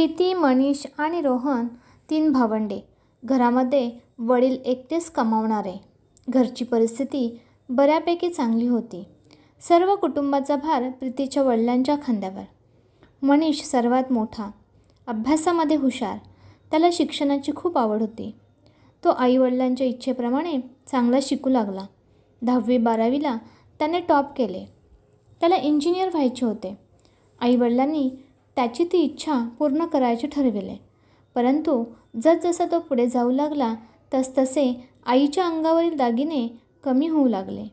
प्रीती, मनीष आणि रोहन तीन भावंडे. घरामध्ये वडील एकटेच कमावणारे. घरची परिस्थिती बऱ्यापैकी चांगली होती. सर्व कुटुंबाचा भार प्रीतीच्या वडिलांच्या खांद्यावर. मनीष सर्वात मोठा, अभ्यासामध्ये हुशार. त्याला शिक्षणाची खूप आवड होती. तो आईवडिलांच्या इच्छेप्रमाणे चांगला शिकू लागला. 10वी-12वीला त्याने टॉप केले. त्याला इंजिनियर व्हायचे होते. आईवडिलांनी त्याची ती इच्छा पूर्ण करायचे ठरविले. परंतु जसजसा तो पुढे जाऊ लागला तसतसे आईच्या अंगावरील दागिने कमी होऊ लागले.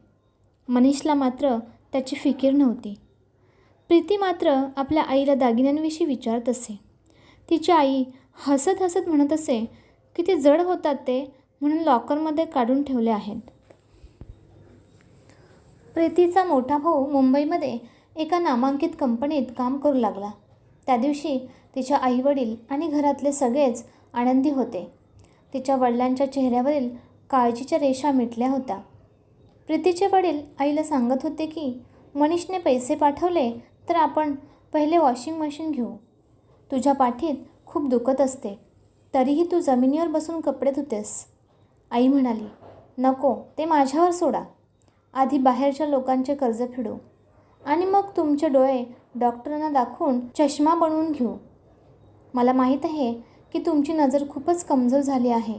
मनीषला मात्र त्याची फिकीर नव्हती. प्रीती मात्र आपल्या आईला दागिन्यांविषयी विचारत असे. तिची आई हसत हसत म्हणत असे की ते जड होतात ते, म्हणून लॉकरमध्ये काढून ठेवले आहेत. प्रीतीचा मोठा भाऊ मुंबईमध्ये एका नामांकित कंपनीत काम करू लागला. त्या दिवशी तिच्या आईवडील आणि घरातले सगळेच आनंदी होते. तिच्या वडिलांच्या चेहऱ्यावरील काळजीच्या रेषा मिटल्या होत्या. प्रीतीचे वडील आईला सांगत होते की मनीषने पैसे पाठवले तर आपण पहिले वॉशिंग मशीन घेऊ. तुझ्या पाठीत खूप दुखत असते, तरीही तू जमिनीवर बसून कपडे धुतेस. आई म्हणाली, नको, ते माझ्यावर सोडा. आधी बाहेरच्या लोकांचे कर्ज फेडू आणि मग तुमचे डोळे डॉक्टरांना दाखवून चष्मा बनवून घेऊ. मला माहीत आहे की तुमची नजर खूपच कमजोर झाली आहे.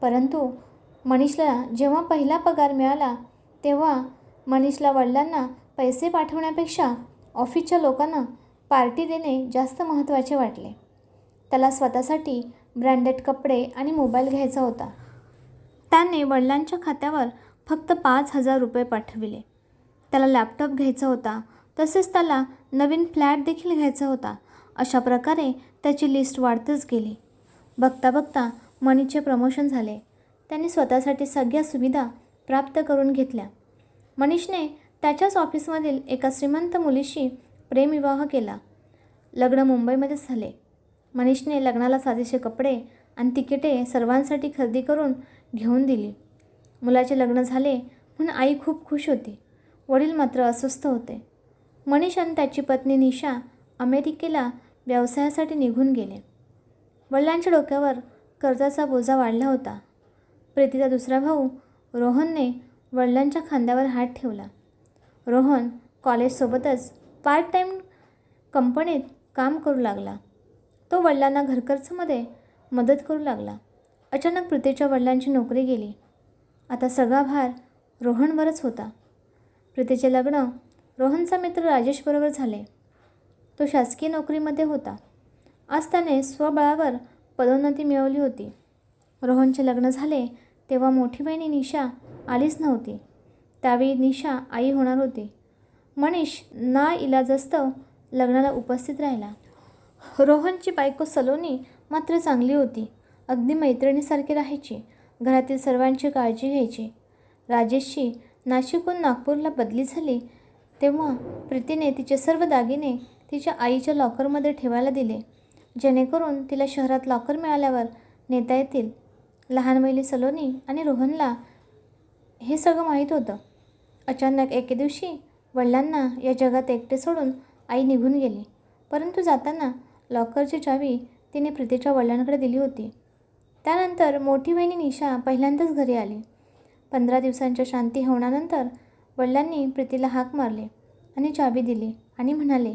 परंतु मनीषला जेव्हा पहिला पगार मिळाला तेव्हा मनीषला वडिलांना पैसे पाठवण्यापेक्षा ऑफिसच्या लोकांना पार्टी देणे जास्त महत्त्वाचे वाटले. त्याला स्वतःसाठी ब्रँडेड कपडे आणि मोबाईल घ्यायचा होता. त्याने वडिलांच्या खात्यावर फक्त 5,000 रुपये पाठविले. त्याला लॅपटॉप घ्यायचा होता, तसेच त्याला नवीन फ्लॅट देखील घ्यायचा होता. अशा प्रकारे त्याची लिस्ट वाढतच गेली. बघता बघता मनीषचे प्रमोशन झाले. त्यांनी स्वतःसाठी सगळ्या सुविधा प्राप्त करून घेतल्या. मनीषने त्याच्याच ऑफिसमधील एका श्रीमंत मुलीशी प्रेमविवाह केला. लग्न मुंबईमध्येच झाले. मनीषने लग्नाला साजेसे कपडे आणि तिकिटे सर्वांसाठी खरेदी करून घेऊन दिली. मुलाचे लग्न झाले म्हणून आई खूप खुश होती. वडील मात्र अस्वस्थ होते. मनीष आणि त्याची पत्नी निशा अमेरिकेला व्यवसायासाठी निघून गेले. वडिलांच्या डोक्यावर कर्जाचा बोजा वाढला होता. प्रीतीचा दुसरा भाऊ रोहनने वडिलांच्या खांद्यावर हात ठेवला. रोहन कॉलेजसोबतच पार्ट टाईम कंपनीत काम करू लागला. तो वडिलांना घरखर्चामध्ये मदत करू लागला. अचानक प्रीतीच्या वडिलांची नोकरी गेली. आता सगळा भार रोहनवरच होता. प्रीतीचे लग्न रोहनचा मित्र राजेशबरोबर झाले. तो शासकीय नोकरीमध्ये होता. आज त्याने स्वबळावर पदोन्नती मिळवली होती. रोहनचे लग्न झाले तेव्हा मोठी बहिणी निशा आलीच नव्हती. त्यावेळी निशा आई होणार होती. मनीष नाइलाजास्तव लग्नाला उपस्थित राहिला. रोहनची बायको सलोनी मात्र चांगली होती. अगदी मैत्रिणीसारखी राहायची. घरातील सर्वांची काळजी घ्यायची. राजेशची नाशिकहून नागपूरला बदली झाली तेव्हा प्रीतीने तिचे सर्व दागिने तिच्या आईच्या लॉकरमध्ये ठेवायला दिले, जेणेकरून तिला शहरात लॉकर मिळाल्यावर नेता येतील. लहान मुली सलोनी आणि रोहनला हे सगळं माहीत होतं. अचानक एके दिवशी वडिलांना या जगात एकटे सोडून आई निघून गेली. परंतु जाताना लॉकरची चावी तिने प्रीतीच्या वडिलांकडे दिली होती. त्यानंतर मोठी बहिणी निशा पहिल्यांदाच घरी आली. 15 दिवसांच्या शांती हवनानंतर वडिलांनी प्रीतीला हाक मारले आणि चावी दिली आणि म्हणाले,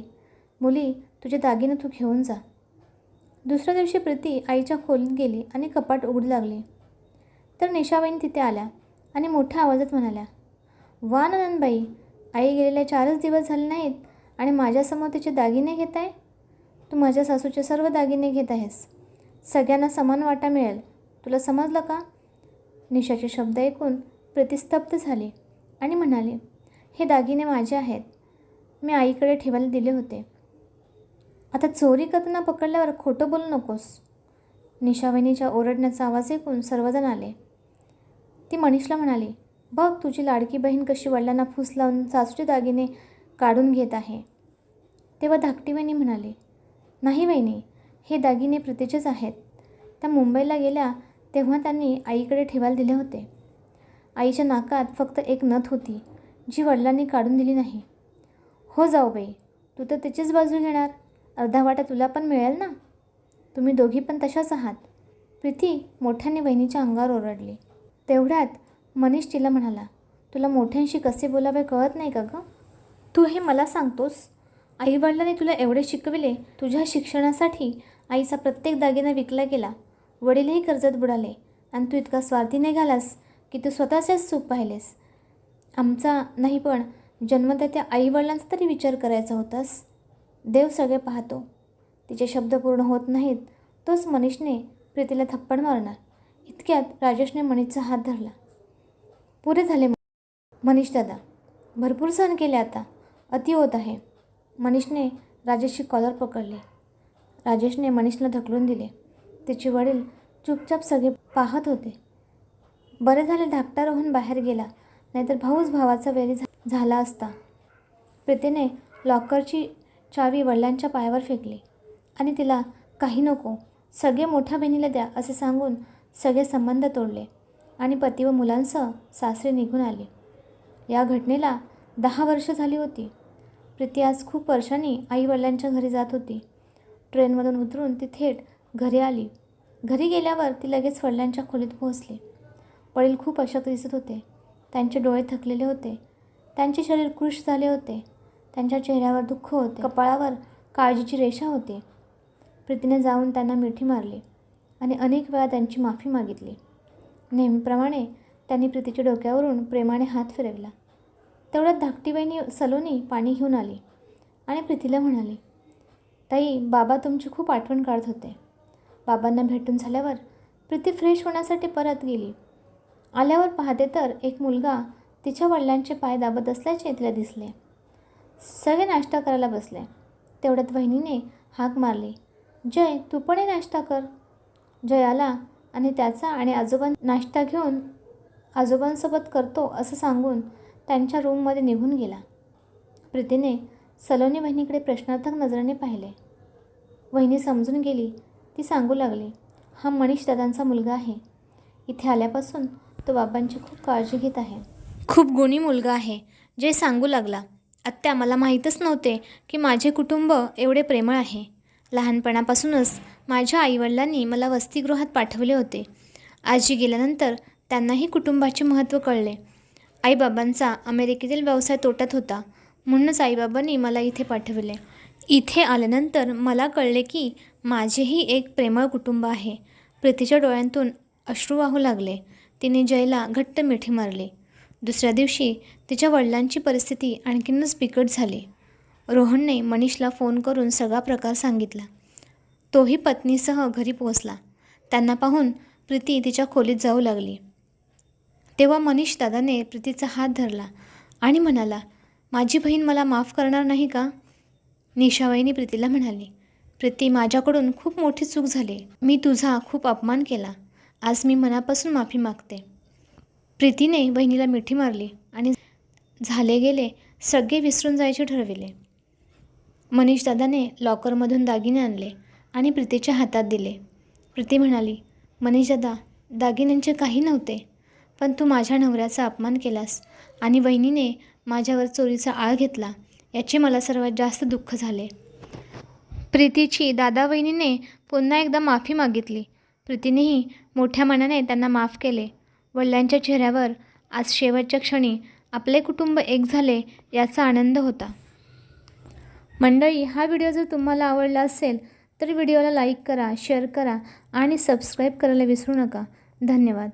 मुली, तुझे दागिने तू घेऊन जा. दुसऱ्या दिवशी प्रीती आईच्या खोलीत गेली आणि कपाट उघडू लागली. तर निशाबाईंनी तिथे आल्या आणि मोठ्या आवाजात म्हणाल्या, वा नंदनबाई, आई गेलेल्या 4च दिवस झाले नाहीत आणि माझ्यासमोर तिचे दागिने घेत आहे. तू माझ्या सासूचे सर्व दागिने घेत आहेस. सगळ्यांना समान वाटा मिळेल. तुला समजलं का? निशाचे शब्द ऐकून प्रीती स्तब्ध झाली आणि म्हणाली, हे दागिने माझे आहेत. मी आईकडे ठेवायला दिले होते. आता चोरी करताना पकडल्यावर खोटं बोलू नकोस. निशावहिनीच्या ओरडण्याचा आवाज ऐकून सर्वजण आले. ती मनीषला म्हणाली, बघ तुझी लाडकी बहीण कशी वडिलांना फूस लावून सासूचे दागिने काढून घेत आहे. तेव्हा धाकटी वहिनी म्हणाली, नाही वहिनी, हे दागिने प्रीतीचेच आहेत. त्या मुंबईला गेल्या तेव्हा त्यांनी आईकडे ठेवायला दिले होते. आईच्या नाकात फक्त एक नथ होती, जी वडिलांनी काढून दिली नाही. हो जाऊबाई, तू तर तिचीच बाजू घेणार. अर्धा वाटा तुला पण मिळेल ना. तुम्ही दोघी पण तशाच आहात. प्रीती मोठ्याने वहिनीच्या अंगावर ओरडली. तेवढ्यात मनीष तिला म्हणाला, तुला मोठ्यांशी कसे बोलावे कळत नाही का गं? तू हे मला सांगतोस? आईवडिलांनी तुला एवढे शिकविले. तुझ्या शिक्षणासाठी आईचा प्रत्येक दागिना विकला गेला. वडीलही कर्जात बुडाले आणि तू इतका स्वार्थी निघालास की तू स्वतःचेच सुख पाहिलेस. आमचा नाही पण जन्मदात्या आईवडिलांचा तरी विचार करायचा होतास. देव सगळे पाहतो. तिचे शब्द पूर्ण होत नाहीत तोच मनीषने प्रीतीला थप्पड मारणार. इतक्यात राजेशने मनीषचा हात धरला. पुरे झाले मनीष दादा, भरपूर सहन केले, आता अति होत आहे. मनीषने राजेशची कॉलर पकडली. राजेशने मनीषला ढकलून दिले. तिचे वडील चुपचाप सगळे पाहत होते. बरे झाले धाकटा रोहन बाहेर गेला, नाहीतर भाऊच भावाचा वैरी झाला असता. प्रीतीने लॉकरची चावी वडिलांच्या पायावर फेकली आणि तिला काही नको, सगळे मोठ्या बहिणीला द्या असे सांगून सगळे संबंध तोडले आणि पती व मुलांसह सासरे निघून आले. या घटनेला 10 वर्ष झाली होती. प्रीती आज खूप वर्षांनी आईवडिलांच्या घरी जात होती. ट्रेनमधून उतरून ती थेट घरी आली. घरी गेल्यावर ती लगेच वडिलांच्या खोलीत पोहोचली. वडील खूप अशक्त दिसत होते. त्यांचे डोळे थकलेले होते. त्यांचे शरीर कृश झाले होते. त्यांच्या चेहऱ्यावर दुःख होते. कपाळावर काळजीची रेषा होती. प्रीतीने जाऊन त्यांना मिठी मारली आणि अनेक वेळा त्यांची माफी मागितली. नेहमीप्रमाणे त्यांनी प्रीतीच्या डोक्यावरून प्रेमाने हात फिरवला. तेवढ्यात धाकटी बहिणी सलोनी पाणी घेऊन आली आणि प्रीतीला म्हणाली, ताई, बाबा तुमची खूप आठवण काढत होते. बाबांना भेटून झाल्यावर प्रीती फ्रेश होण्यासाठी परत गेली. आल्यावर पाहते तर एक मुलगा तिच्या वडिलांचे पाय दाबत असल्याचे तिला दिसले. सगळे नाश्ता करायला बसले. तेवढ्यात वहिनीने हाक मारली, जय, तू पण ये नाश्ता कर. जय आला आणि त्याचा आणि नाश्ता घेऊन आजोबांसोबत करतो असं सांगून त्यांच्या रूममध्ये निघून गेला. प्रीतीने सलोनी बहिणीकडे प्रश्नार्थक नजरेने पाहिले. वहिनी समजून गेली. ती सांगू लागली, हा मनीष दादांचा मुलगा आहे. इथे आल्यापासून तो बाबांची खूप काळजी घेत आहे. खूप गुणी मुलगा आहे. जय सांगू लागला, आत्या, मला माहीतच नव्हते की माझे कुटुंब एवढे प्रेमळ आहे. लहानपणापासूनच माझ्या आईवडिलांनी मला वसतिगृहात पाठवले होते. आजी गेल्यानंतर त्यांनाही कुटुंबाचे महत्त्व कळले. आईबाबांचा अमेरिकेतील व्यवसाय तोट्यात होता, म्हणूनच आईबाबांनी मला इथे पाठवले. इथे आल्यानंतर मला कळले की माझेही एक प्रेमळ कुटुंब आहे. प्रीतीच्या डोळ्यांतून अश्रू वाहू लागले. तिने जयला घट्ट मिठी मारली. दुसऱ्या दिवशी तिच्या वडिलांची परिस्थिती आणखीनच बिकट झाली. रोहनने मनीषला फोन करून सगळा प्रकार सांगितला. तोही पत्नीसह घरी पोहोचला. त्यांना पाहून प्रीती तिच्या खोलीत जाऊ लागली. तेव्हा मनीष दादाने प्रीतीचा हात धरला आणि म्हणाला, माझी बहीण मला माफ करणार नाही का? निशाबाईंनी प्रीतीला म्हणाली, प्रीती, माझ्याकडून खूप मोठी चूक झाली. मी तुझा खूप अपमान केला. आज मी मनापासून माफी मागते. प्रीतीने बहिणीला मिठी मारली आणि झाले गेले सगळे विसरून जायचे ठरविले. मनीष दादाने लॉकरमधून दागिने आणले आणि प्रीतीच्या हातात दिले. प्रीती म्हणाली, मनीष दादा, दागिन्यांचे काही नव्हते, पण तू माझ्या नवऱ्याचा अपमान केलास आणि वहिनीने माझ्यावर चोरीचा आळ घेतला, याचे मला सर्वात जास्त दुःख झाले. प्रीतीची दादा वहिनीने पुन्हा एकदा माफी मागितली. प्रीतीनेही मोठ्या मनाने त्यांना माफ केले. वडिलांच्या चेहऱ्यावर आज शेवटच्या क्षणी आपले कुटुंब एक झाले याचा आनंद होता. मंडळी, हा व्हिडिओ जर तुम्हाला आवडला असेल तर व्हिडिओला लाईक करा, शेअर करा आणि सबस्क्राईब करायला विसरू नका. धन्यवाद.